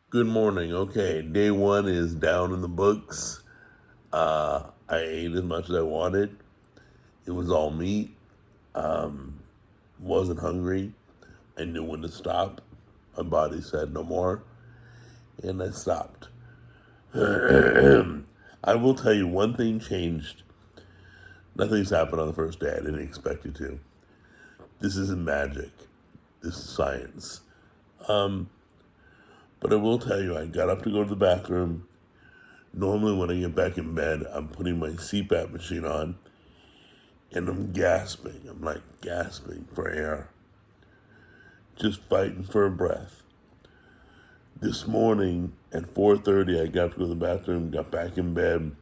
Good morning. Okay, day one is down in the books. I ate as much as I wanted. It was all meat. Wasn't hungry. I knew when to stop. My body said no more, and I stopped. I will tell you one thing changed. Nothing's happened on the first day. I didn't expect it to. This isn't magic. This is science. But I will tell you, I got up to go to the bathroom. Normally, when I get back in bed, I'm putting my CPAP machine on and I'm gasping. I'm like gasping for air, just fighting for a breath. This morning at 4:30, I got up to go to the bathroom, got back in bed,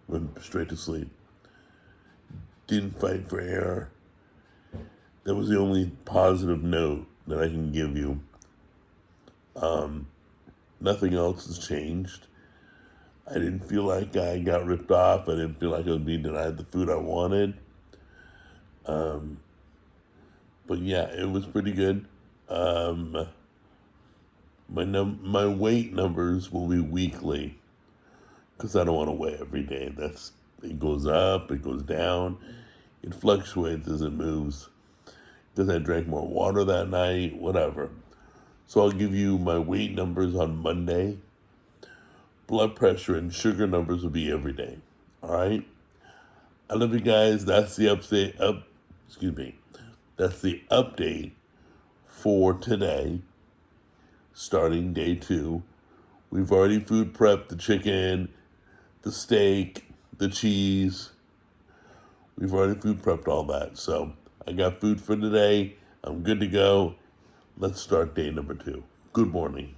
went straight to sleep. Didn't fight for air. That was the only positive note that I can give you. Nothing else has changed. I didn't feel like I got ripped off. I didn't feel like I was being denied the food I wanted. But yeah, it was pretty good. My weight numbers will be weekly because I don't want to weigh every day. It goes up, it goes down, it fluctuates as it moves. Because I drank more water that night, whatever. So I'll give you my weight numbers on Monday. Blood pressure and sugar numbers will be every day. All right. I love you guys. That's the update. That's the update for today, starting day 2. We've already food prepped the chicken, the steak, the cheese. We've already food prepped all that. So I got food for today. I'm good to go. Let's start day number 2. Good morning.